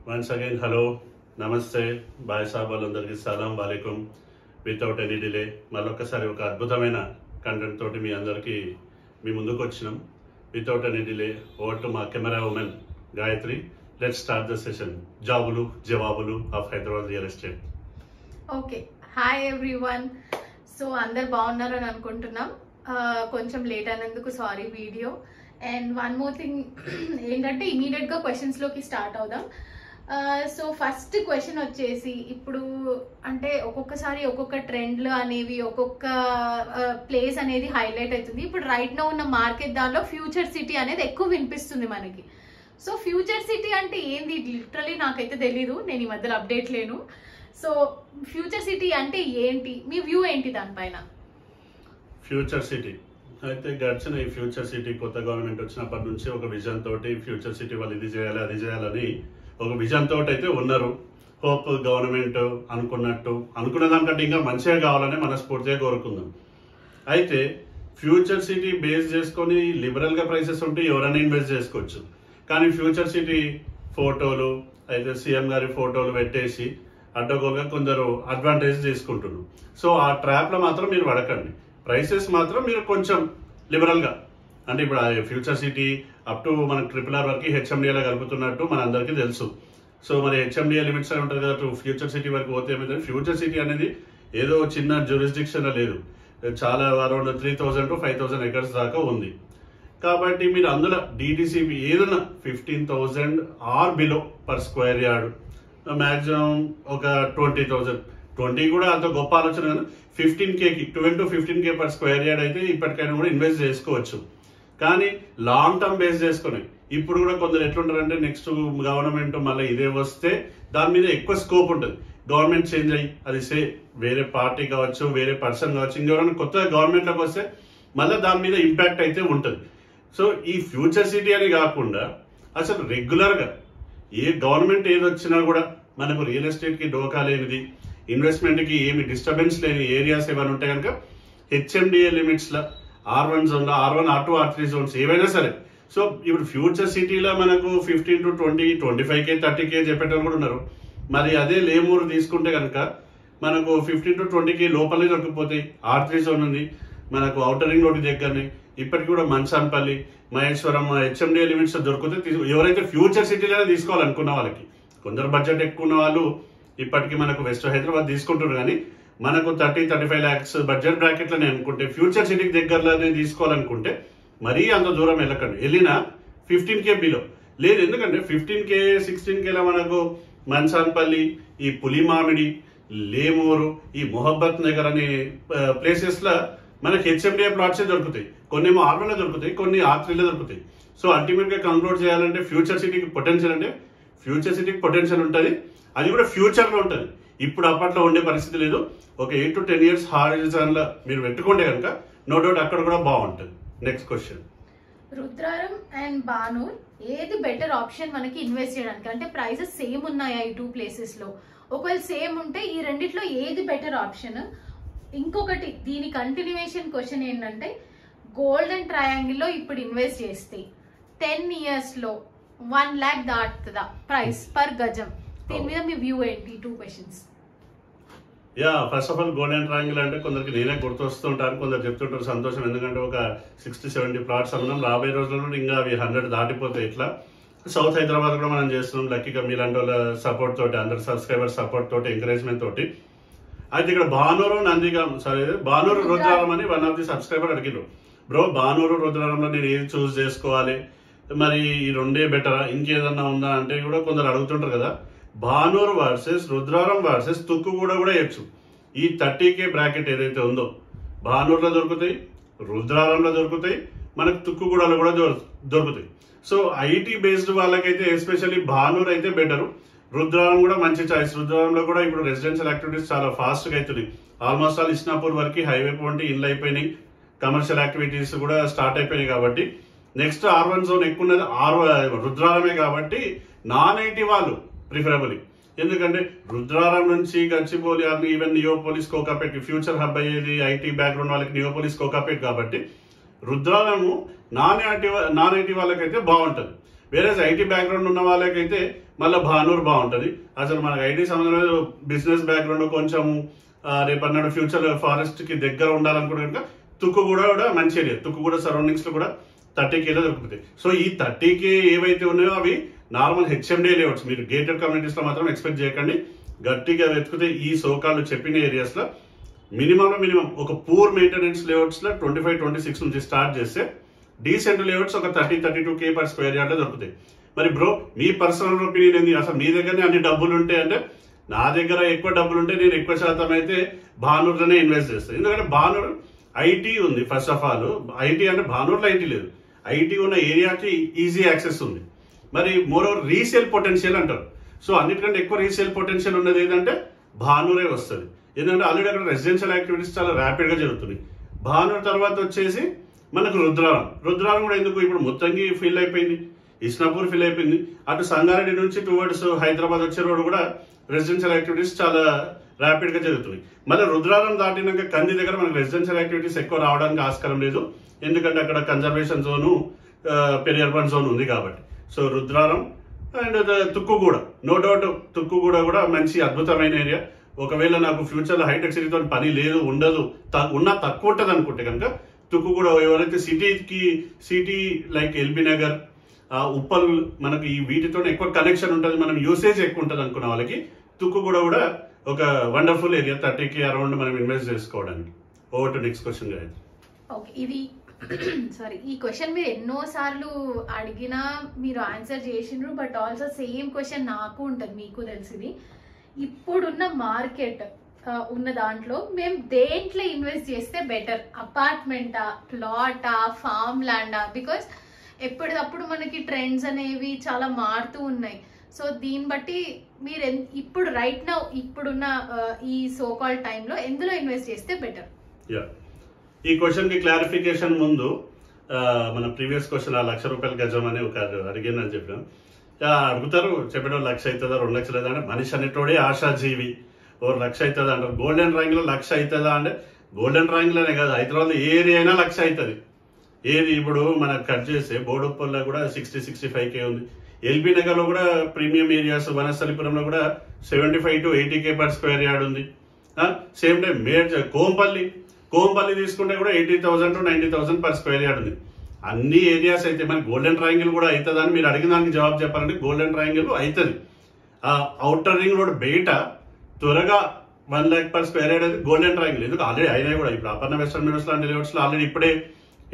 Once again, hello, namaste, bye sahab వాళ్ళందరికీ సలాం వాలేకుం. Without any delay మరొకసారి ఒక అద్భుతమైన కంటెంట్ తోటి మీ అందరికీ మీ ముందుకు వచ్చినాం. Without any delay over to మా camera woman Gayathri. Let's start the session. జాబులు జవాబులు of Hyderabad real estate. Okay, hi everyone. So అందరు బాగున్నారని అనుకుంటున్నాం. కొంచెం లేట్ అయినందుకు sorry video. And one more thing ఏంటంటే ఇమీడియట్గా క్వశ్చన్స్లోకి స్టార్ట్ అవుదాం. సో ఫస్ట్ క్వశ్చన్ వచ్చేసి, ఇప్పుడు అంటే ఒక్కొక్కసారి ఒక్కొక్క ట్రెండ్లు అనేవి ఒక్కొక్క ప్లేస్ అనేది హైలైట్ అవుతుంది. ఇప్పుడు రైట్ నో ఉన్న మార్కెట్ దానిలో ఫ్యూచర్ సిటీ అనేది ఎక్కువ వినిపిస్తుంది మనకి. సో ఫ్యూచర్ సిటీ అంటే ఏంది లిటరలీ నాకైతే తెలీదు, నేను ఈ మధ్యలో అప్డేట్ లేను. సో ఫ్యూచర్ సిటీ అంటే ఏంటి, మీ వ్యూ ఏంటి దానిపైన? ఫ్యూచర్ సిటీ అయితే గడిచిన ఈ ఫ్యూచర్ సిటీ కొత్త గవర్నమెంట్ వచ్చినప్పటి నుంచి ఒక విజన్ తోటి ఫ్యూచర్ సిటీ వాళ్ళు ఇది చేయాలి అది చేయాలని ఒక విజన్ తోటి అయితే ఉన్నారు. హోప్ గవర్నమెంట్ అనుకున్న దానికంటే ఇంకా మంచిగా కావాలని మనస్ఫూర్తిగా కోరుకుందాం. అయితే ఫ్యూచర్ సిటీ బేస్ చేసుకొని లిబరల్గా ప్రైసెస్ ఉంటే ఎవరైనా ఇన్వెస్ట్ చేసుకోవచ్చు. కానీ ఫ్యూచర్ సిటీ ఫోటోలు అయితే సీఎం గారి ఫోటోలు పెట్టేసి అడ్డగోలుగా కొందరు అడ్వాంటేజ్ తీసుకుంటున్నారు. సో ఆ ట్రాప్లో మాత్రం మీరు పడకండి. ప్రైసెస్ మాత్రం మీరు కొంచెం లిబరల్గా, అంటే ఇప్పుడు ఫ్యూచర్ సిటీ అప్ టు మనకు RRR వరకు హెచ్ఎండిఏలో కలుపుతున్నట్టు మన అందరికీ తెలుసు. సో మరి హెచ్ఎండిఏ లిమిట్స్ అని ఉంటుంది కదా, ఫ్యూచర్ సిటీ వరకు పోతే ఏమైతే ఫ్యూచర్ సిటీ అనేది ఏదో చిన్న జ్యూరిస్డిక్షన్ లేదు, చాలా అరౌండ్ 3000 to 5000 ఎకర్స్ దాకా ఉంది. కాబట్టి మీరు అందులో డిటిసిపి ఏదైనా 15,000 or below per square yard, maximum ఒక 20,000, 20 కూడా అంత గొప్ప ఆలోచన కానీ 15Kకి 12 to 15K per square yard అయితే ఇప్పటికైనా కూడా ఇన్వెస్ట్ చేసుకోవచ్చు. కానీ లాంగ్ టర్మ్ బేస్ చేసుకుని ఇప్పుడు కూడా కొందరు ఎట్లుంటారంటే నెక్స్ట్ గవర్నమెంట్ మళ్ళీ ఇదే వస్తే దాని మీద ఎక్కువ స్కోప్ ఉంటుంది. గవర్నమెంట్ చేంజ్ అయ్యి అది వేరే పార్టీ కావచ్చు, వేరే పర్సన్ కావచ్చు, ఇంకెవరైనా కొత్త గవర్నమెంట్లోకి వస్తే మళ్ళీ దాని మీద ఇంపాక్ట్ అయితే ఉంటుంది. సో ఈ ఫ్యూచర్ సిటీ అని కాకుండా అసలు రెగ్యులర్గా ఏ గవర్నమెంట్ ఏది వచ్చినా కూడా మనకు రియల్ ఎస్టేట్కి డోకా లేనిది, ఇన్వెస్ట్మెంట్కి ఏమి డిస్టర్బెన్స్ లేని ఏరియాస్ ఏమైనా ఉంటే కనుక హెచ్ఎండిఏ లిమిట్స్లో R1 జోన్లో, R1, R2, R3 జోన్స్ ఏవైనా సరే. సో ఇప్పుడు ఫ్యూచర్ సిటీలో మనకు 15 to 20, 25K 30K చెప్పేటప్పుడు కూడా ఉన్నారు. మరి అదే లేమూరు తీసుకుంటే కనుక మనకు 15 to 20K లోపలే దొరికిపోతాయి. R3 జోన్ ఉంది మనకు, ఔటర్ రింగ్ రోడ్ దగ్గరనే. ఇప్పటికి కూడా మన్సాన్పల్లి, మహేశ్వరం హెచ్ఎండిఏ లిమిట్స్ దొరికితే ఎవరైతే ఫ్యూచర్ సిటీలోనే తీసుకోవాలనుకున్న వాళ్ళకి, కొందరు బడ్జెట్ ఎక్కువ ఉన్న వాళ్ళు ఇప్పటికీ మనకు వెస్ట్ హైదరాబాద్ తీసుకుంటున్నారు. కానీ మనకు 30-35 lakhs బడ్జెట్ బ్రాకెట్లోనే అనుకుంటే ఫ్యూచర్ సిటీకి దగ్గరలోనే తీసుకోవాలనుకుంటే మరీ అంత దూరం వెళ్ళకండి. వెళ్ళినా 15K బిలో లేదు. ఎందుకంటే 15K 16Kలో మనకు మన్సాన్పల్లి, ఈ పులిమామిడి, లేమూరు, ఈ మొహబ్బత్ నగర్ అనే ప్లేసెస్లో మనకి హెచ్ఎండిఏ ప్లాట్సే దొరుకుతాయి. కొన్ని ఏమో R1లో దొరుకుతాయి, కొన్ని R3లో దొరుకుతాయి. సో అల్టిమేట్గా కంక్లూడ్ చేయాలంటే ఫ్యూచర్ సిటీకి పొటెన్షియల్ ఉంటుంది. అది కూడా ఫ్యూచర్లో ఉంటుంది. ఇప్పుడు అప్పట్లో ఉండే పరిస్థితి లేదు. ఒక 8 to 10 years హారిజాన్లో మీరు పెట్టుకుంటే కనుక నో డౌట్ అక్కడ కూడా బాగుంటుంది. Next question, Rudraram and Banur ఏది బెటర్ ఆప్షన్ మనకి ఇన్వెస్ట్ చేయడానికి? అంటే ప్రైసెస్ సేమ్ ఉన్నాయా ఈ టూ ప్లేసెస్ లో? ఒకవేళ సేమ్ ఉంటే ఈ రెండిట్లో ఏది బెటర్ ఆప్షన్? ఇంకొకటి దీని కంటిన్యూయేషన్ క్వశ్చన్ ఏంటంటే, గోల్డెన్ ట్రయాంగిల్ లో ఇప్పుడు ఇన్వెస్ట్ చేస్తే 10 years లో 1 lakh దాటుతుందా ప్రైస్ పర్ గజం? దీని మీద మీ వ్యూ ఏంటి? 2 questions. First of all golden triangle అంటే కొందరికి నేనే గుర్తొస్తుంటాను, కొందరు చెప్తుంటారు సంతోషం. ఎందుకంటే ఒక 60-70 ప్లాట్స్ అన్నాం, రాబోయే రోజుల్లో ఇంకా అవి 100 దాటిపోతాయి. ఇట్లా సౌత్ హైదరాబాద్ కూడా మనం చేస్తున్నాం. లక్కీగా మీలాంటి వాళ్ళ సపోర్ట్ తోటి, అందరు సబ్స్క్రైబర్ సపోర్ట్ తోటి, ఎంకరేజ్మెంట్ తోటి. అయితే ఇక్కడ బానూరు బానూరు రుద్రారం అని వన్ ఆఫ్ ది సబ్స్క్రైబర్ అడిగిరు, బ్రో బానూరు రుద్రారంలో నేను ఏది చూస్ చేసుకోవాలి, మరి ఈ రెండే బెటరా, ఇంకేదన్నా ఉందా అంటే కూడా కొందరు అడుగుతుంటారు కదా. బానూరు వర్సెస్ రుద్రారం వర్సెస్ తుక్కుగూడ కూడా వేయచ్చు. ఈ 30K బ్రాకెట్ ఏదైతే ఉందో బానూరులో దొరుకుతాయి, రుద్రారంలో దొరుకుతాయి, మనకు తుక్కుగూడలో కూడా దొరుకుతాయి. సో ఐటీ బేస్డ్ వాళ్ళకైతే ఎస్పెషల్లీ బానూరు అయితే బెటరు. రుద్రారం కూడా మంచి చాయిస్. రుద్రారంలో కూడా ఇప్పుడు రెసిడెన్షియల్ యాక్టివిటీస్ చాలా ఫాస్ట్గా అవుతున్నాయి. ఆల్మోస్ట్ ఆల్ ఇస్నాపూర్ వరకు హైవే పాయింట్ ఇన్లు అయిపోయినాయి, కమర్షియల్ యాక్టివిటీస్ కూడా స్టార్ట్ అయిపోయినాయి. కాబట్టి నెక్స్ట్ R1 జోన్ ఎక్కువ ఉన్నది రుద్రారమే. కాబట్టి నాన్ ఐటీ వాళ్ళు ప్రిఫరబుల్. ఎందుకంటే రుద్రారం నుంచి Gachibowli, even Neopolis, Kokapet, future hub అయ్యేది ఐటీ బ్యాక్గ్రౌండ్ వాళ్ళకి నియోపోలిస్, కోకాపేట్. కాబట్టి రుద్రారము నాన్ ఐటీ వాళ్ళకైతే బాగుంటుంది. వేరే ఐటీ బ్యాక్గ్రౌండ్ ఉన్న వాళ్ళకైతే మళ్ళీ భానూర్ బాగుంటుంది. అసలు మనకు ఐటీ సంబంధం లేదు, బిజినెస్ బ్యాక్గ్రౌండ్ కొంచెం రేపన్నాడు ఫ్యూచర్ ఫారెస్ట్ కి దగ్గర ఉండాలనుకుంటే కనుక తుక్కుగూడ కూడా మంచి ఏరియా. తుక్కుగూడ సరౌండింగ్స్ లో కూడా 30Kలో దొరుకుతాయి. సో ఈ 30K ఏవైతే ఉన్నాయో అవి నార్మల్ హెచ్ఎండి లేఅవుట్స్. మీరు గేటెడ్ కమ్యూనిటీస్ లో మాత్రం ఎక్స్పెక్ట్ చేయకండి. గట్టిగా వెతుకుతే ఈ సోకాళ్ళు చెప్పిన ఏరియాస్ లో మినిమం ఒక పూర్ మెయింటెనెన్స్ లేఅవుట్స్ లో 25-26 నుంచి స్టార్ట్ చేస్తే డీసెంట్ లేఅవుట్స్ ఒక 30-32K పర్ స్క్వేర్ యార్డ్ లో దొరుకుతాయి. మరి బ్రో మీ పర్సనల్ ఒపీనియన్ ఏంది? అసలు మీ దగ్గరనే అన్ని డబ్బులు ఉంటాయి అంటే, నా దగ్గర ఎక్కువ డబ్బులు ఉంటే నేను ఎక్కువ శాతం అయితే భానూర్లోనే ఇన్వెస్ట్ చేస్తాను. ఎందుకంటే భానూర్ ఐటీ ఉంది. ఫస్ట్ ఆఫ్ ఆల్ ఐటీ అంటే భానూర్లో ఐటీ లేదు. ఐటీ ఉన్న ఏరియాకి ఈజీ యాక్సెస్ ఉంది. మరి మోర్ ఓవర్ రీసేల్ పొటెన్షియల్ అంటారు. సో అన్నిటికంటే ఎక్కువ రీసేల్ పొటెన్షియల్ ఉన్నది ఏంటంటే భానూరే వస్తుంది. ఎందుకంటే ఆల్రెడీ అక్కడ రెసిడెన్షియల్ యాక్టివిటీస్ చాలా ర్యాపిడ్గా జరుగుతున్నాయి. భానూర్ తర్వాత వచ్చేసి మనకు రుద్రారం కూడా ఎందుకు ఇప్పుడు మొత్తంగా ఫిల్ అయిపోయింది, ఇస్నాపూర్ ఫిల్ అయిపోయింది. అటు సంగారెడ్డి నుంచి టువర్డ్స్ హైదరాబాద్ వచ్చే రోడ్డు కూడా రెసిడెన్షియల్ యాక్టివిటీస్ చాలా ర్యాపిడ్గా జరుగుతున్నాయి. మళ్ళీ రుద్రారం దాటినాక కంది దగ్గర మనకు రెసిడెన్షియల్ యాక్టివిటీస్ ఎక్కువ రావడానికి ఆస్కారం లేదు. ఎందుకంటే అక్కడ conservation zone, peri urban zone ఉంది కాబట్టి. So Rudraram and Tukkuguda, no doubt Tukkuguda కూడా మంచి అద్భుతమైన ఏరియా. ఒకవేళ నాకు ఫ్యూచర్లో హైటెక్ సిటీతో పని లేదు, ఉండదు, ఉన్నా తక్కువ ఉంటుంది అనుకుంటే కనుక తుక్కుగూడ ఎవరైతే city like LB Nagar, Uppal మనకు ఈ వీటితో ఎక్కువ కనెక్షన్ ఉంటుంది, మనం యూసేజ్ ఎక్కువ ఉంటుంది అనుకున్న వాళ్ళకి తుక్కుగూడ కూడా ఒక వండర్ఫుల్ ఏరియా. 30K అరౌండ్ మనం ఇన్వెస్ట్ చేసుకోవడానికి. Over to next question guys. Okay, ఇది సారీ ఈ క్వశ్చన్ మీరు ఎన్నో సార్లు అడిగినా మీరు ఆన్సర్ చేసిండ్రు. బట్ ఆల్సో సేమ్ క్వశ్చన్ నాకు ఉంటుంది, మీకు తెలిసింది. ఇప్పుడున్న మార్కెట్ ఉన్న దాంట్లో మేము దేంట్లో ఇన్వెస్ట్ చేస్తే బెటర్? అపార్ట్మెంటా, ప్లాటా, ఫామ్ ల్యాండా? బికాస్ ఎప్పటికప్పుడు మనకి ట్రెండ్స్ అనేవి చాలా మారుతూ ఉన్నాయి. సో దీన్ని బట్టి మీరు ఇప్పుడు రైట్ నౌ ఇప్పుడున్న ఈ సోకాల్ టైంలో ఎందులో ఇన్వెస్ట్ చేస్తే బెటర్? ఈ క్వశ్చన్ కి క్లారిఫికేషన్ ముందు మన ప్రీవియస్ క్వశ్చన్ ఆ ₹1,00,000 గజం అని ఒక అడిగిందని చెప్పాను. అడుగుతారు చెప్పడం 1,00,000 అవుతుందా 2 లక్షలు అవుతుందా అంటే, మనిషి అనేటోడే ఆశాజీవి. ఓ 1,00,000 అవుతుందా అంటారు. గోల్డెన్ ట్రయాంగిల్ లో 1,00,000 అవుతుందా అంటే, గోల్డెన్ ట్రయాంగిల్ అనే కాదు, హైదరాబాద్ ఏరియా అయినా 1,00,000 అవుతుంది. ఏది ఇప్పుడు మనకు కట్ చేస్తే బోడుప్పల్లో కూడా 60-65K ఉంది. ఎల్బీ నగర్ లో కూడా ప్రీమియం ఏరియాస్, వనస్థలిపురంలో కూడా 75-80K పర్ స్క్వేర్ యార్డ్ ఉంది. సేమ్ టైం కోంపల్లి తీసుకుంటే కూడా 80,000-90,000 పర్ స్క్వేర్ యార్డ్ ఉంది. అన్ని ఏరియాస్ అయితే మనకి గోల్డెన్ ట్రయాంగిల్ కూడా అవుతుందా అని మీరు అడిగిన దానికి జవాబు చెప్పాలంటే గోల్డెన్ ట్రయాంగిల్ అవుతుంది. అవుటర్ రింగ్ రోడ్ బయట త్వరగా 1 lakh పర్ స్క్వేర్ యార్డ్ అయితే గోల్డెన్ ట్రయాంగిల్. ఎందుకు ఆల్రెడీ అయినా కూడా ఇప్పుడు అపర్ణ వెస్టర్న్ మిడల్స్ లాంటి లేఅవుట్స్ లో ఆల్రెడీ ఇప్పుడే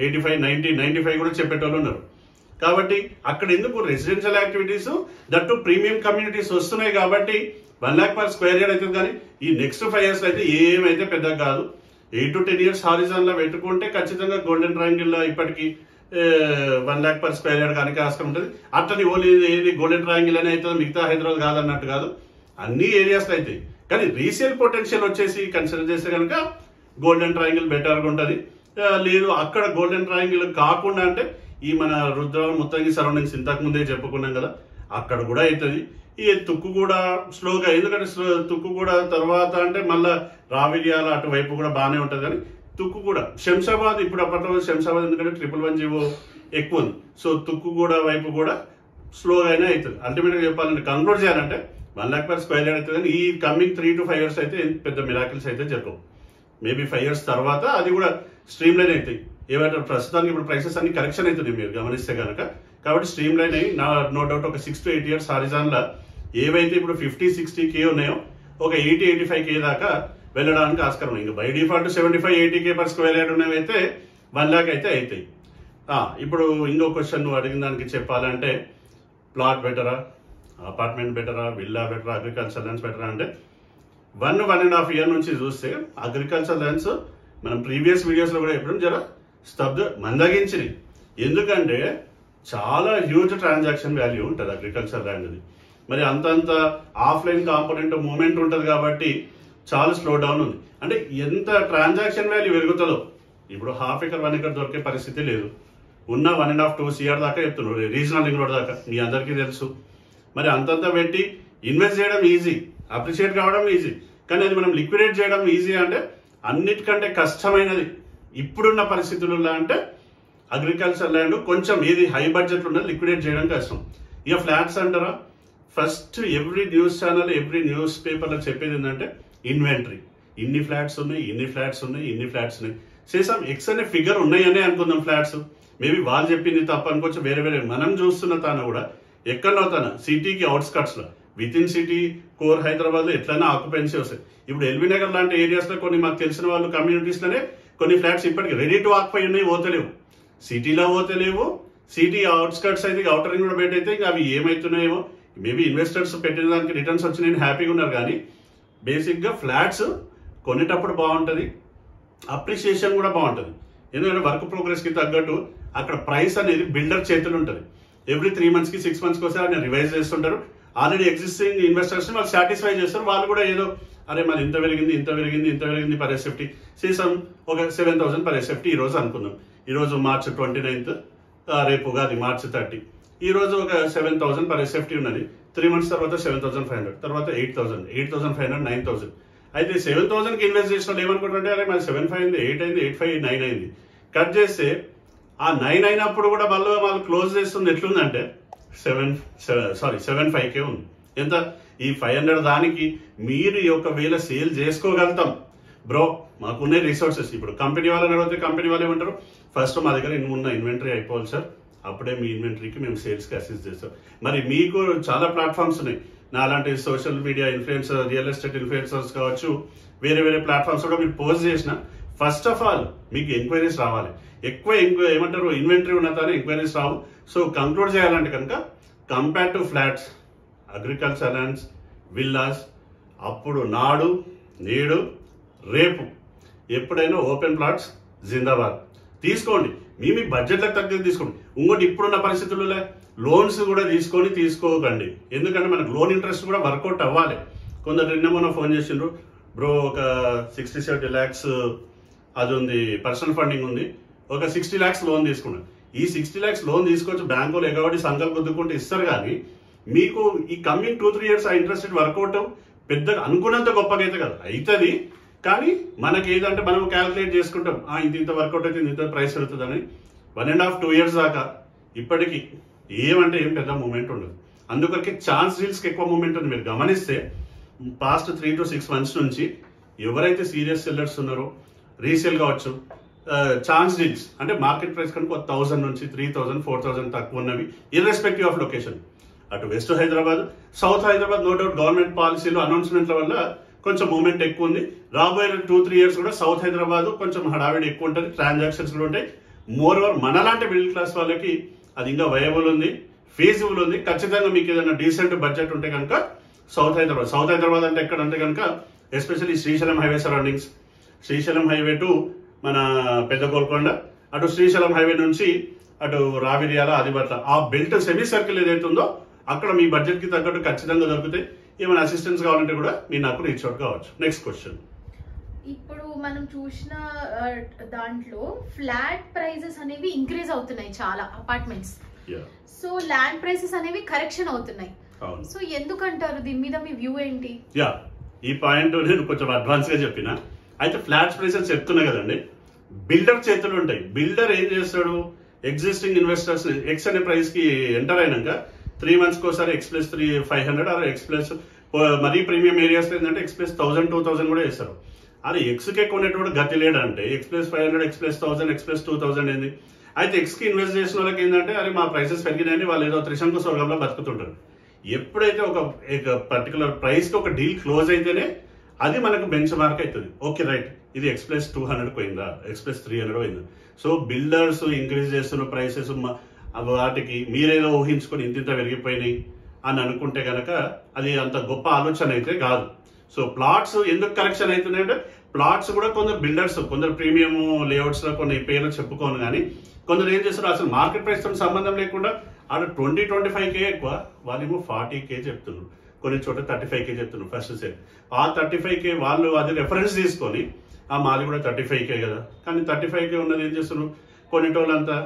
85-90-95 కూడా చెప్పేటోళ్ళు ఉన్నారు. కాబట్టి అక్కడ ఎందుకు residential activities that premium communities వస్తున్నాయి కాబట్టి 1 lakh పర్ స్క్వేర్ యార్డ్ అవుతుంది. కానీ ఈ నెక్స్ట్ 5 years అయితే ఏమైతే పెద్దగా కాదు. 8 to 10 years హారిజాన్ లో పెట్టుకుంటే ఖచ్చితంగా గోల్డెన్ ట్రయాంగిల్ లో ఇప్పటికి 1 lakh పర్ స్క్వేర్ యార్డ్ కానీ ఆస్కారం ఉంటుంది. అట్లని ఓన్లీ ఏది గోల్డెన్ ట్రయాంగిల్ అని అవుతుంది, మిగతా హైదరాబాద్ కాదన్నట్టు కాదు, అన్ని ఏరియాస్ లో అవుతాయి. కానీ రీసేల్ పొటెన్షియల్ వచ్చేసి కన్సిడర్ చేస్తే కనుక గోల్డెన్ ట్రయాంగిల్ బెటర్గా ఉంటుంది. లేదు అక్కడ గోల్డెన్ ట్రయాంగిల్ కాకుండా అంటే ఈ మన రుద్రారం మొత్తానికి సరౌండింగ్స్ ఇంతకు ముందే చెప్పుకున్నాం కదా, అక్కడ కూడా అవుతుంది. ఈ తుక్కు కూడా స్లోగా, ఎందుకంటే తుక్కు కూడా తర్వాత అంటే మళ్ళీ రావిర్యాల అటువైపు కూడా బాగానే ఉంటుంది. కానీ తుక్కు కూడా శంషాబాద్ ఇప్పుడు అప్పట్లో శంషాబాద్ ఎందుకంటే 111 ఎక్కువ ఉంది. సో తుక్కు కూడా వైపు కూడా స్లోగా అయినా అవుతుంది. అల్టిమేట్గా చెప్పాలంటే కంక్లూడ్ చేయాలంటే 1 lakh పర్ స్క్వేర్ యార్డ్ అవుతుంది. కానీ ఈ కమింగ్ 3 to 5 years అయితే పెద్ద మిరాకిల్స్ అయితే జరగవు. మేబీ 5 years తర్వాత అది కూడా స్ట్రీమ్ లైన్ అవుతాయి. ఏమంటారు ప్రస్తుతానికి ఇప్పుడు ప్రైసెస్ అన్ని కరెక్షన్ అవుతుంది మీరు గమనిస్తే కనుక. కాబట్టి స్ట్రీమ్ లైన్ అయ్యి నో డౌట్ ఒక 6 to 8 years హారిజాన్ లో ఏవైతే ఇప్పుడు 50-60K ఉన్నాయో ఒక 80-85K దాకా వెళ్ళడానికి ఆస్కారం ఉంది. ఇంకా by default 75-80K per square yard ఉన్నవైతే 1 lakh అయితే అవుతాయి. ఇప్పుడు ఇంకో క్వశ్చన్ నువ్వు అడిగిన దానికి చెప్పాలంటే ప్లాట్ బెటరా, అపార్ట్మెంట్ బెటరా, విల్లా బెటరా, అగ్రికల్చర్ ల్యాండ్స్ బెటరా అంటే 1.5 year నుంచి చూస్తే అగ్రికల్చర్ ల్యాండ్స్ మనం ప్రీవియస్ వీడియోస్ లో కూడా ఎప్పుడు జర మందగించినాయి. ఎందుకంటే చాలా హ్యూజ్ ట్రాన్సాక్షన్ వాల్యూ ఉంటుంది అగ్రికల్చర్ ల్యాండ్ది. మరి అంతంత ఆఫ్లైన్ కాంపోనెంట్ మూమెంట్ ఉంటుంది కాబట్టి చాలా స్లో డౌన్ ఉంది. అంటే ఎంత ట్రాన్సాక్షన్ వాల్యూ పెరుగుతుందో ఇప్పుడు 1/2 acre 1 acre దొరికే పరిస్థితి లేదు. ఉన్న 1.5-2 CR దాకా చెప్తున్నారు, రీజనల్ రింగ్ రోడ్ దాకా మీ అందరికీ తెలుసు. మరి అంతంతా పెట్టి ఇన్వెస్ట్ చేయడం ఈజీ, అప్రిషియేట్ కావడం ఈజీ, కానీ అది మనం లిక్విడేట్ చేయడం ఈజీ అంటే అన్నిటికంటే కష్టమైనది ఇప్పుడున్న పరిస్థితులలో అంటే అగ్రికల్చర్ ల్యాండ్ కొంచెం ఏది హై బడ్జెట్ ఉన్నది లిక్విడేట్ చేయడం కష్టం. ఇక ఫ్లాట్స్ అంటారా, first every news channel every news పేపర్లో చెప్పేది ఏంటంటే ఇన్వెంటరీ, ఇన్ని ఫ్లాట్స్ ఉన్నాయి, ఇన్ని ఫ్లాట్స్ ఉన్నాయి, ఇన్ని ఫ్లాట్స్ ఉన్నాయి. చేసాం ఎక్స్ అనే ఫిగర్ ఉన్నాయనే అనుకుందాం ఫ్లాట్స్. మేబీ వాళ్ళు చెప్పింది తప్ప అనుకోవచ్చు, వేరే వేరే మనం చూస్తున్న తాను కూడా ఎక్కడో తన సిటీకి అవుట్స్కట్స్లో, విత్ ఇన్ సిటీ కోర్ హైదరాబాద్లో ఎట్లయినా ఆక్యుపెన్సీ వస్తాయి. ఇప్పుడు ఎల్బీ నగర్ లాంటి ఏరియాస్లో కొన్ని మాకు తెలిసిన వాళ్ళు కమ్యూనిటీస్లోనే కొన్ని ఫ్లాట్స్ ఇప్పటికి రెడీ టు ఆక్యుపై ఉన్నాయి, పోతలేవు. సిటీలో పోతలేవు, సిటీ అవుట్స్కట్స్ అయితే అవుటర్ రింగ్ రోడ్ అయితే ఇంకా అవి ఏమవుతున్నాయేమో. మేబీ ఇన్వెస్టర్స్ పెట్టిన దానికి రిటర్న్స్ వచ్చి నేను హ్యాపీగా ఉన్నారు. కానీ బేసిక్గా ఫ్లాట్స్ కొనేటప్పుడు బాగుంటుంది, అప్రిషియేషన్ కూడా బాగుంటుంది. ఎందుకంటే వర్క్ ప్రోగ్రెస్కి తగ్గట్టు అక్కడ ప్రైస్ అనేది బిల్డర్ చేతులు ఉంటుంది. ఎవ్రీ 3 monthsకి 6 monthsకి ఒకసారి ఆయన రివైజ్ చేస్తుంటారు. ఆల్రెడీ ఎగ్జిస్టింగ్ ఇన్వెస్టర్స్ని వాళ్ళు సాటిస్ఫై చేస్తారు. వాళ్ళు కూడా ఏదో అరే మరి ఇంత పెరిగింది, ఇంత పెరిగింది, ఇంత పెరిగింది పర్ ఎస్ఎఫ్టీ సీసం ఒక 7,000 పర్ ఎస్ఎఫ్టీ ఈ రోజు అనుకుందాం. ఈరోజు March 29th, రేపు ఉగాది March 30. ఈ రోజు ఒక 7,000 పర్ ఎస్ఎఫ్టీ ఉన్నది. 3 months తర్వాత 7,500, తర్వాత 8,000, 8,500, 9,000. అయితే 7,000కి ఇన్వెస్ట్ చేసిన వాళ్ళు ఏమనుకుంటుంటే అరే మరి 7,500 అయింది, 8 అయింది, 8,500, 9 అయింది. కట్ చేస్తే ఆ 9 అయినప్పుడు కూడా వాళ్ళు క్లోజ్ చేస్తుంది ఎట్లుందంటే 7,500 ఉంది. ఎంత ఈ 500 దానికి మీరు ఒకవేళ సేల్ చేసుకోగలుగుతాం బ్రో, మాకున్న రిసోర్సెస్. ఇప్పుడు కంపెనీ వాళ్ళని అడిగితే కంపెనీ వాళ్ళు ఏమంటారు, ఫస్ట్ మా దగ్గర ఉన్న ఇన్వెంటరీ అయిపోవాలి సార్, అప్పుడే మీ ఇన్వెంటరీకి మేము సేల్స్కి అసిస్ట్ చేస్తాం. మరి మీకు చాలా ప్లాట్ఫామ్స్ ఉన్నాయి, నా అలాంటి social media influencer, real estate influencers కావచ్చు, వేరే వేరే ప్లాట్ఫామ్స్ కూడా మీరు పోస్ట్ చేసిన ఫస్ట్ ఆఫ్ ఆల్ మీకు ఎంక్వైరీస్ రావాలి. ఎక్కువ ఏమంటారు ఇన్వెంటరీ ఉన్నతానే ఎంక్వైరీస్ రావు. సో కంక్లూడ్ చేయాలంటే కనుక compare to flats, agriculture lands, villas, అప్పుడు నాడు నేడు రేపు ఎప్పుడైనా ఓపెన్ ప్లాట్స్ జిందాబాద్ తీసుకోండి. మీ బడ్జెట్లకు తగ్గట్టు తీసుకోండి. ఇంకోటి ఇప్పుడున్న పరిస్థితుల్లో లోన్స్ కూడా తీసుకోకండి. ఎందుకంటే మనకు లోన్ ఇంట్రెస్ట్ కూడా వర్కౌట్ అవ్వాలి. కొందరు నిన్న మొన్న ఫోన్ చేసిండ్రు, బ్రో ఒక 60-70 lakhs అది ఉంది, పర్సనల్ ఫండింగ్ ఉంది, ఒక 60 lakhs లోన్ తీసుకున్నాను. ఈ 60 lakhs లోన్ తీసుకొచ్చి బ్యాంకులో ఎగబడి సంకల్ప గుద్దుకుంటే ఇస్తారు. కానీ మీకు ఈ కమింగ్ 2-3 years ఆ ఇంట్రెస్ట్ వర్కౌట్ పెద్దగా అనుకున్నంత గొప్పగా అయితే కదా అవుతుంది. కానీ మనకి ఏదంటే మనం క్యాల్కులేట్ చేసుకుంటాం, ఇంత వర్కౌట్ అయితే ఇంత ప్రైస్ పెడుతుందని. 1.5-2 years దాకా ఇప్పటికీ ఏమంటే ఏం పెద్ద మూమెంట్ ఉండదు. అందుకొరకే ఛాన్స్ డీల్స్కి ఎక్కువ మూమెంట్ ఉంది. మీరు గమనిస్తే పాస్ట్ 3 to 6 months నుంచి ఎవరైతే సీరియస్ సెల్లర్స్ ఉన్నారో, రీసేల్ కావచ్చు, ఛాన్స్ డీల్స్ అంటే మార్కెట్ ప్రైస్ కనుక 1,000 నుంచి 3,000, 4,000 తక్కువ ఉన్నవి ఇర్రెస్పెక్టివ్ ఆఫ్ లొకేషన్. అటు west Hyderabad, south Hyderabad no doubt government పాలసీలు అనౌన్స్మెంట్ల వల్ల కొంచెం మూమెంట్ ఎక్కువ ఉంది. రాబోయే 2-3 years కూడా సౌత్ హైదరాబాద్ కొంచెం హడావిడి ఎక్కువ ఉంటుంది, ట్రాన్సాక్షన్స్ కూడా ఉంటాయి. మోర్ ఓవర్ మనలాంటి మిడిల్ క్లాస్ వాళ్ళకి అది ఇంకా వయబుల్ ఉంది, ఫీజిబుల్ ఉంది. ఖచ్చితంగా మీకు ఏదైనా డీసెంట్ బడ్జెట్ ఉంటే కనుక సౌత్ హైదరాబాద్ అంటే ఎక్కడ అంటే కనుక especially Srisailam highway surroundings, Srisailam highway to మన పెద్ద గోల్కొండ, అటు శ్రీశైలం హైవే నుంచి అటు రావిర్యాల, ఆదిబట్ల, ఆ బెల్ట్ సెమీ సర్కిల్ ఏదైతే ఉందో అక్కడ మీ బడ్జెట్కి తగ్గట్టు ఖచ్చితంగా దొరుకుతాయి. ఏమైనా అసిస్టెన్స్ కావాలంటే కూడా మీరు నాకు రీచ్ అవుట్ కావచ్చు. Next question. ఇప్పుడు మనం చూసిన దాంట్లో ఫ్లాట్ ప్రైజెస్ అనేవి ఇంక్రీజ్ అవుతున్నాయి చాలా అపార్ట్మెంట్స్. సో ల్యాండ్ ప్రైసెస్ అనేవి కరెక్షన్ అవుతున్నాయి. సో ఎందుకంటారు, దీని మీద మీ వ్యూ ఏంటి? ఈ పాయింట్ నేను కొంచెం అడ్వాన్స్ గా చెప్పిన. అయితే ఫ్లాట్స్ ప్రైసెస్ చెప్తున్నా కదండి, బిల్డర్ చేతులు ఉంటాయి. బిల్డర్ ఏం చేస్తాడు, ఎగ్జిస్టింగ్ ఇన్వెస్టర్స్ ఎక్స్ అనే ప్రైస్ కి ఎంటర్ అయినాక 3 months ఒకసారి ఎక్స్ప్రెస్ 500 ఆర్ ఎక్స్ప్రెస్ మరీ ప్రీమియం ఏరియాస్ ఏంటంటే ఎక్స్ప్రెస్ 1,000, 2,000 కూడా వేస్తారు. అది ఎక్స్కే కొనేటప్పుడు గతి లేడంటే ఎక్స్ప్రెస్ 500, ఎక్స్ప్రెస్ 1,000, ఎక్స్ప్రెస్ 2,000 ఏంది. అయితే ఎక్స్కి ఇన్వెస్ట్ చేసిన వాళ్ళకి ఏంటంటే అరే మా ప్రైసెస్ పెరిగినాయని వాళ్ళు ఏదో త్రిశంకు స్వర్గంలో బతుకుతుంటారు. ఎప్పుడైతే ఒక పర్టికులర్ ప్రైస్ కి ఒక డీల్ క్లోజ్ అయితేనే అది మనకు బెంచ్ మార్క్ అవుతుంది. ఓకే రైట్, ఇది ఎక్స్ప్రెస్ 200 పోయిందా, ఎక్స్ప్రెస్ 300 పోయిందా. సో బిల్డర్స్ ఇంక్రీజ్ చేస్తున్న ప్రైసెస్ వాటికి మీరేదో ఊహించుకొని ఇంత పెరిగిపోయినాయి అని అనుకుంటే కనుక అది అంత గొప్ప ఆలోచన అయితే కాదు. సో ప్లాట్స్ ఎందుకు కరెక్షన్ అవుతున్నాయంటే ప్లాట్స్ కూడా కొందరు బిల్డర్స్, కొందరు ప్రీమియం లేఅవుట్స్ లో కొన్ని పేర్లు చెప్పుకోను, కానీ కొందరు ఏం చేస్తారు అసలు మార్కెట్ ప్రైస్ తో సంబంధం లేకుండా ఆడ 20-25K ఎక్కువ, వాళ్ళేమో 40K చెప్తున్నారు, కొన్ని చోట 35K చెప్తున్నారు ఫస్ట్ సేల్. ఆ 35K వాళ్ళు అది రెఫరెన్స్ తీసుకొని మాది కూడా 35K కదా, కానీ 35K ఉన్నది ఏం చేస్తున్నారు కొన్నిటోళ్ళంతా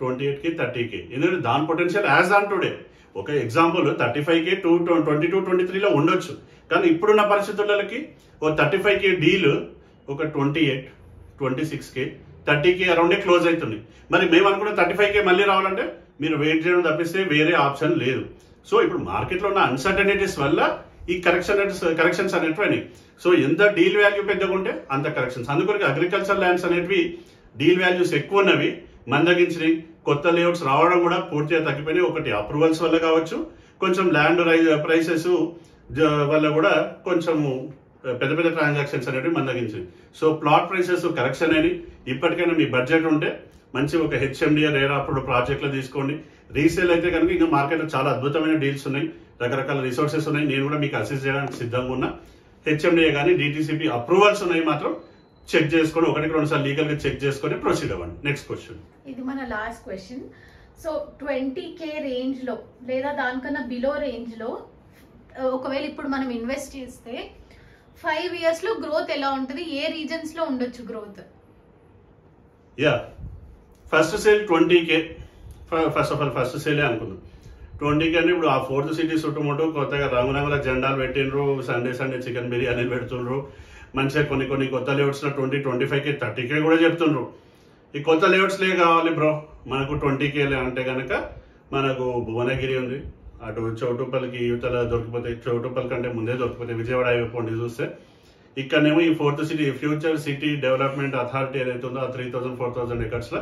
28K, 30K. ఎందుకంటే దాని పొటెన్షియల్ యాజ్ ఆన్ టుడే ఒక ఎగ్జాంపుల్ 35K 22-23లో ఉండొచ్చు, కానీ ఇప్పుడున్న పరిస్థితులకి ఓ 35K డీల్ ఒక 28, 26K, 30K అరౌండే క్లోజ్ అవుతుంది. మరి మేము అనుకున్న 35K మళ్ళీ రావాలంటే మీరు వెయిట్ చేయడం తప్పిస్తే వేరే ఆప్షన్ లేదు. సో ఇప్పుడు మార్కెట్లో ఉన్న అన్సర్టనిటీస్ వల్ల ఈ కరెక్షన్స్ అనేటివి. సో ఎంత డీల్ వాల్యూ పెద్దగా ఉంటే అంత కరెక్షన్స్. అందుకొరకు అగ్రికల్చర్ ల్యాండ్స్ అనేటివి డీల్ వాల్యూస్ ఎక్కువ ఉన్నవి మందగించినాయి. కొత్త లేఅవుట్స్ రావడం కూడా పూర్తిగా తగ్గిపోయినాయి. ఒకటి అప్రూవల్స్ వల్ల కావచ్చు, కొంచెం ల్యాండ్ ప్రైసెస్ వల్ల కూడా కొంచెము పెద్ద పెద్ద ట్రాన్సాక్షన్స్ అనేవి మందగించింది. సో ప్లాట్ ప్రైసెస్ కరెక్షన్ అయినాయి. ఇప్పటికైనా మీ బడ్జెట్ ఉంటే మంచి ఒక హెచ్ఎండిఏ రేరా అప్పుడు ప్రాజెక్టులు తీసుకోండి. రీసేల్ అయితే కనుక ఇంకా మార్కెట్లో చాలా అద్భుతమైన డీల్స్ ఉన్నాయి, రకరకాల రిసోర్సెస్ ఉన్నాయి. నేను కూడా మీకు అసిస్ట్ చేయడానికి సిద్ధంగా ఉన్నా. హెచ్ఎండిఏ కానీ డిటిసిపి అప్రూవల్స్ ఉన్నాయి మాత్రం చెక్ చేసుకొని 1-2 సార్లు లీగల్ గా చెక్ చేసుకొని ప్రొసీడ్ అవ్వండి. నెక్స్ట్ క్వశ్చన్, ఇది మన last question. So 20K range లో లేదా దానికన్నా బిలో రేంజ్ లో ఒకవేళ ఇప్పుడు మనం ఇన్వెస్ట్ చేస్తే 5 years లో గ్రోత్ ఎలా ఉంటుంది, ఏ రీజన్స్ లో ఉండొచ్చు growth? Yeah, first sale 20K. First of all first సేలే అనుకుందాం. 20K అంటే ఇప్పుడు ఆ 4th సిటీ చుట్టుముట్టు కొత్తగా రంగురంగుల జెండాలు పెట్టిండ్రు, సండే చికెన్ బిర్యానీ పెడుతుండ్రు. మంచిగా కొన్ని కొత్త లేఅవుట్స్ లో 20-25K 30K కూడా చెప్తుండ్రు. ఈ కొత్త లేఅవుట్స్లే కావాలి బ్రో మనకు 20K అంటే కనుక మనకు భువనగిరి ఉంది, అటు చౌటుప్పల్కి యువతల దొరికిపోతాయి. చౌటుప్పల్ కంటే ముందే దొరికిపోతాయి. విజయవాడ హైవే పోండి చూస్తే ఇక్కడనేమో ఈ 4th city future city development authority ఏదైతే ఉందో ఆ 3000-4000 ఎకర్స్ లో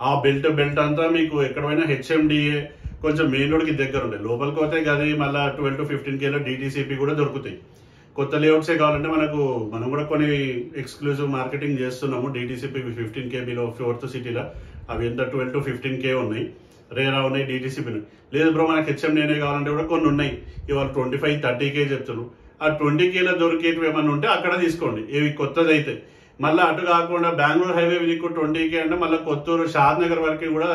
ఆ బెల్ట్ అంతా మీకు ఎక్కడైనా హెచ్ఎండిఏ కొంచెం మెయిన్ రోడ్కి దగ్గర ఉంటాయి. లోపలికి పోతే గది మళ్ళీ 12-15K డిటిసిపి కూడా దొరుకుతాయి. కొత్త లేఅవుట్సే కావాలంటే మనం కూడా కొన్ని ఎక్స్క్లూజివ్ మార్కెటింగ్ చేస్తున్నాము. డిటిసిపి 15K బిలో 4th సిటీలో అవి ఎంత 12-15K ఉన్నాయి, రేరా ఉన్నాయి. డిటిసిపి లేదు బ్రో మనకి హెచ్ఎండిఏనే కావాలంటే కూడా కొన్ని ఉన్నాయి. ఇవాళ 25-30K చెప్తున్నారు. ఆ 20Kలో దొరికేటివి ఏమన్నా ఉంటే అక్కడ తీసుకోండి, ఏవి కొత్తది అయితే. మళ్ళీ అటు కాకుండా బెంగళూరు హైవే మీకు 20K అంటే మళ్ళీ కొత్తూరు షాద్ నగర్ వరకు కూడా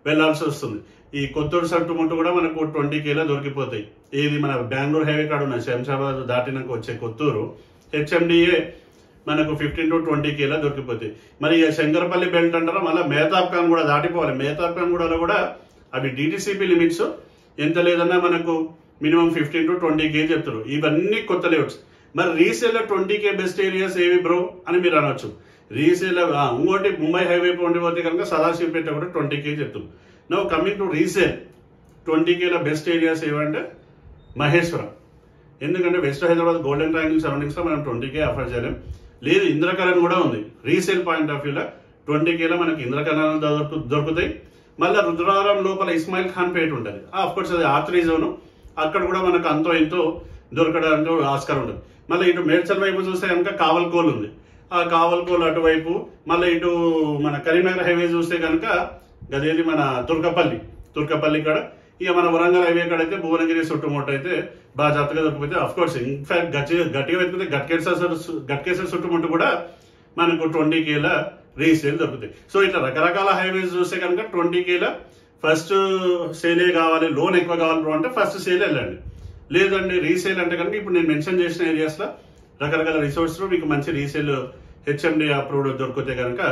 వెళ్లాల్సి వస్తుంది. ఈ కొత్తూరు సట్టుముట్టు కూడా మనకు 20Kలో దొరికిపోతాయి. ఏది మన బెంగళూరు హైవే కాడ ఉన్న శంషాబాద్ దాటినాక వచ్చే కొత్తూరు హెచ్ఎండిఏ మనకు 15-20Kలో దొరికిపోతాయి. మరి శంకరపల్లి బెల్ట్ అంటారా మళ్ళీ మేతాబ్ ఖాన్ కూడా దాటిపోవాలి. మేతాబ్ ఖాన్ కూడా అవి డిటిసిపి లిమిట్స్ ఎంత లేదన్నా మనకు మినిమం 15-20K చెప్తారు. ఇవన్నీ కొత్త లేఅవుట్స్. మరి రీసేల్ 20K బెస్ట్ ఏరియాస్ ఏవి బ్రో అని మీరు అనొచ్చు. రీసేల్ ఇంకోటి ముంబై హైవే పోండి పోతే కనుక సదాశివపేట కూడా 20K చెప్తాం. నో కమింగ్ టు రీసేల్ 20Kలో బెస్ట్ ఏరియాస్ ఏవంటే మహేశ్వరం. ఎందుకంటే west Hyderabad golden triangle surroundings లో మనం 20K ఆఫర్ చేయలేం. లేదు ఇంద్రకరణ్ కూడా ఉంది. రీసేల్ పాయింట్ ఆఫ్ వ్యూలో 20Kలో మనకి ఇంద్రకరణ్ దొరుకుతాయి. మళ్ళీ రుద్రవరం లోపల ఇస్మాయిల్ ఖాన్ పేట ఉంటుంది. ఆఫ్కోర్స్ అది R3 జోన్, అక్కడ కూడా మనకు అంతో ఎంతో దొరకడానికి ఆస్కారం ఉంటుంది. మళ్ళీ ఇటు మేడ్చల్ వైపు చూస్తే కనుక కావల్కోల్ ఉంది. ఆ కావల్కోల్ అటువైపు మళ్ళీ ఇటు మన కరీంనగర్ హైవే చూస్తే కనుక గదేది మన తుర్కపల్లి కాడ. ఇక మన వరంగల్ హైవే కాడ అయితే భువనగిరి చుట్టుముట్టు అయితే బాగా జాగ్రత్తగా దొరికిపోతే అఫ్కోర్స్ ఇన్ఫాక్ట్ గట్టిగా వెతికితే గట్కేసర్ చుట్టుముట్టు కూడా మనకు 20Kలో రీసేల్ దొరుకుతాయి. సో ఇట్లా రకరకాల హైవేస్ చూస్తే కనుక 20Kలో ఫస్ట్ సేలే కావాలి, లోన్ ఎక్కువ కావాలి అంటే ఫస్ట్ సేల్ వెళ్ళండి. లేదండి రీసేల్ అంటే కనుక ఇప్పుడు నేను మెన్షన్ చేసిన ఏరియాస్ లో రకరకాల రిసోర్స్ లో మీకు మంచి రీసేల్ హెచ్ఎండి అప్రూవ్డ్ దొరికితే కనుక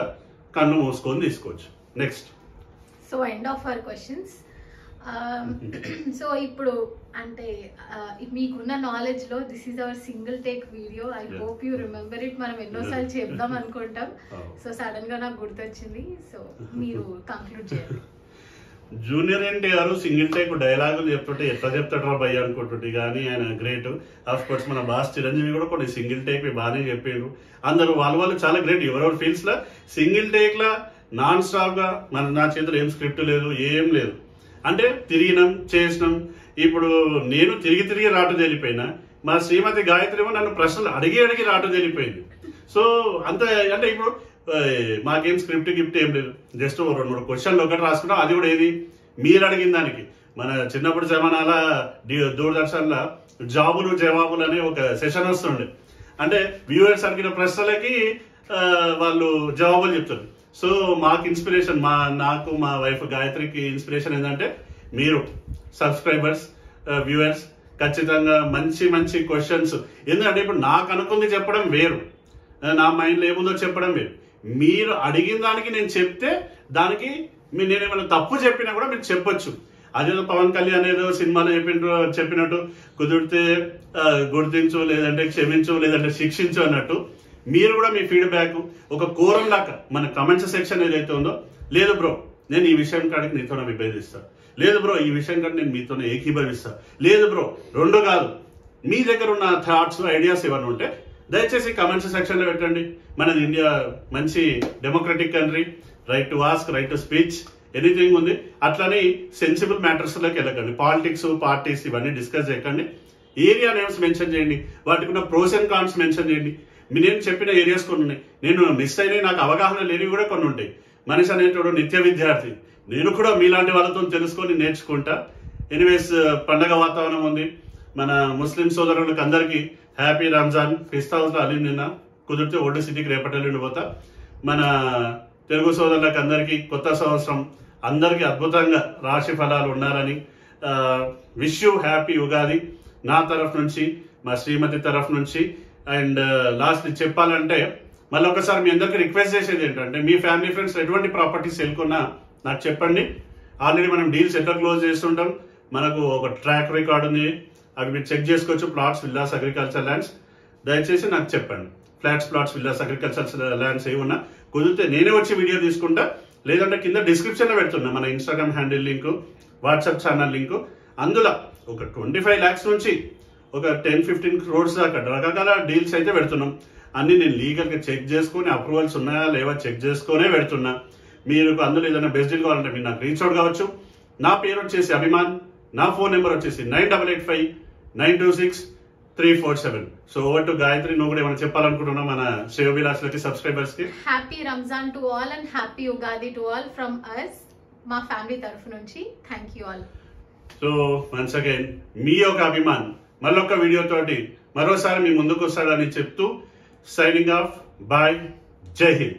కన్ను మూసుకొని తీసుకోవచ్చు. Next, so end of our questions. So ఇప్పుడు అంటే మీకున్న నాలెడ్జ్ లో this is our single take video. I hope you remember it. మనం ఎన్నోసార్లు చెప్దాం అనుకుంటాం. సో సడన్ గా నాకు గుర్తొచ్చింది. సో మీరు కంక్లూడ్ చేయండి. జూనియర్ ఎన్టీఆర్ సింగిల్ టేక్ డైలాగులు చెప్తుంటే ఎట్లా చెప్తాడు భయ్య అనుకుంటుంటే కానీ ఆయన గ్రేట్. ఆఫ్ కోర్స్ మన బాస్ చిరంజీవి కూడా కొన్ని సింగిల్ టేక్ బాగానే చెప్పారు. అందరూ వాళ్ళు చాలా గ్రేట్. ఎవరెవరి ఫీల్డ్స్ లా సింగిల్ టేక్ లా నాన్ స్టాప్ గా నా చేతిలో ఏం స్క్రిప్ట్ లేదు, ఏం లేదు. అంటే తిరిగినాం చేసినాం. ఇప్పుడు నేను తిరిగి రాటు తెలిపోయినా, మా శ్రీమతి గాయత్రి ఏమో నన్ను ప్రశ్నలు అడిగి రాటు తెలిపోయింది. సో అంత అంటే ఇప్పుడు మాకేం స్క్రిప్ట్ గిఫ్ట్ ఏం లేదు. జస్ట్ 2-3 క్వశ్చన్లు ఒకటి రాసుకున్నాం. అది కూడా ఏది మీరు అడిగిన దానికి. మన చిన్నప్పుడు జమానాల దూరదర్శన్లో జాబులు జవాబులు అనే ఒక సెషన్ వస్తుండే. అంటే వ్యూవర్స్ అడిగిన ప్రశ్నలకి వాళ్ళు జవాబులు చెప్తారు. సో మాకు ఇన్స్పిరేషన్ నాకు మా వైఫ్ గాయత్రికి ఇన్స్పిరేషన్ ఏంటంటే మీరు సబ్స్క్రైబర్స్ వ్యూవర్స్ ఖచ్చితంగా మంచి క్వశ్చన్స్. ఎందుకంటే ఇప్పుడు నాకు అనుకుంది చెప్పడం వేరు, నా మైండ్లో ఏముందో చెప్పడం వేరు. మీరు అడిగిన దానికి నేను చెప్తే దానికి నేనేమైనా తప్పు చెప్పినా కూడా మీరు చెప్పొచ్చు. అదేదో పవన్ కళ్యాణ్ ఏదో సినిమాలో చెప్పినట్టు కుదిరితే గుర్తించు, లేదంటే క్షమించు, లేదంటే శిక్షించు అన్నట్టు మీరు కూడా మీ ఫీడ్బ్యాక్ ఒక కోరం లాగా మన కమెంట్స్ సెక్షన్ ఏదైతే ఉందో, లేదు బ్రో నేను ఈ విషయం కాడికి నీతోనే విభేదిస్తా, లేదు బ్రో ఈ విషయం కాడికి నేను మీతోనే ఏకీభవిస్తా, లేదు బ్రో రెండు కాదు, మీ దగ్గర ఉన్న థాట్స్ ఐడియాస్ ఏమైనా ఉంటే దయచేసి కమెంట్స్ సెక్షన్ లో పెట్టండి. మనది ఇండియా మంచి democratic country, right to ask, right to speech, anything ఉంది. అట్లని సెన్సిబుల్ మ్యాటర్స్ లోకి వెళ్ళకండి. పాలిటిక్స్, పార్టీస్ ఇవన్నీ డిస్కస్ చేయకండి. ఏరియా నేమ్స్ మెన్షన్ చేయండి, వాటికి ఉన్న ప్రోస్ అండ్ కాన్స్ మెన్షన్ చేయండి. నేను చెప్పిన ఏరియాస్ కొన్ని ఉన్నాయి, నేను మిస్ అయినాయి, నాకు అవగాహన లేనివి కూడా కొన్ని ఉంటాయి. మనిషి అనేటోడు నిత్య విద్యార్థి, నేను కూడా మీలాంటి వాళ్ళతో తెలుసుకొని నేర్చుకుంటా. ఎనీవేస్ పండగ వాతావరణం ఉంది. మన ముస్లిం సోదరులకు అందరికీ హ్యాపీ రంజాన్. ఫెస్ట్ హౌస్ లో అలీ నిన్న కుదిరితే ఓల్డ్ సిటీకి రేపటి ఎల్లుండి పోతా. మన తెలుగు సోదరులకు అందరికీ కొత్త సంవత్సరం, అందరికీ అద్భుతంగా రాశి ఫలాలు ఉండాలని విష్ యూ హ్యాపీ ఉగాది నా తరఫు నుంచి, మా శ్రీమతి తరఫు నుంచి. అండ్ లాస్ట్ చెప్పాలంటే మళ్ళీ ఒకసారి మీ అందరికీ రిక్వెస్ట్ చేసేది ఏంటంటే, మీ ఫ్యామిలీ ఫ్రెండ్స్ ఎటువంటి ప్రాపర్టీస్ వెళ్ళుకున్నా నాకు చెప్పండి. ఆల్రెడీ మనం డీల్స్ ఎట్లా క్లోజ్ చేస్తుంటాం, మనకు ఒక ట్రాక్ రికార్డ్ ఉంది, అవి మీరు చెక్ చేసుకోవచ్చు. ప్లాట్స్, విల్లాస్, అగ్రికల్చర్ ల్యాండ్స్ దయచేసి నాకు చెప్పండి. Flats, plots, villas, agriculture lands ఏమన్నా కుదిరితే నేనే వచ్చి వీడియో తీసుకుంటా, లేదంటే కింద డిస్క్రిప్షన్ లో పెడుతున్నా మన Instagram handle link, WhatsApp channel link. అందులో ఒక 25 lakhs నుంచి ఒక 10-15 crores దాకా రకరకాల డీల్స్ అయితే పెడుతున్నాం. అన్ని నేను లీగల్ గా చెక్ చేసుకుని అప్రూవల్స్ ఉన్నాయా లేవా చెక్ చేసుకునే పెడుతున్నా. మీరు అందులో ఏదైనా బెస్ట్ డీల్ కావాలంటే మీరు నాకు రీచ్ అవుట్ కావచ్చు. నా పేరు వచ్చేసి అభిమాన్, నా ఫోన్ నెంబర్ వచ్చేసి 9885926347. సో ఓవర్ టు గాయత్రి, నువ్వు కూడా ఏమైనా చెప్పాలనుకుంటున్నావు మన శ్రేయోభిలాషులకి, సబ్స్క్రైబర్స్ కి? Happy Ramzan to all and happy Ugadi to all from us, మా ఫ్యామిలీ తరఫు నుంచి. Thank you all. So once again మీ యొక్క అభిమాన్ మళ్ళొక్క వీడియో తోటి మరోసారి మీ ముందుకు వస్తాడని చెప్తూ సైనింగ్ ఆఫ్. బాయ్, జై హింద్.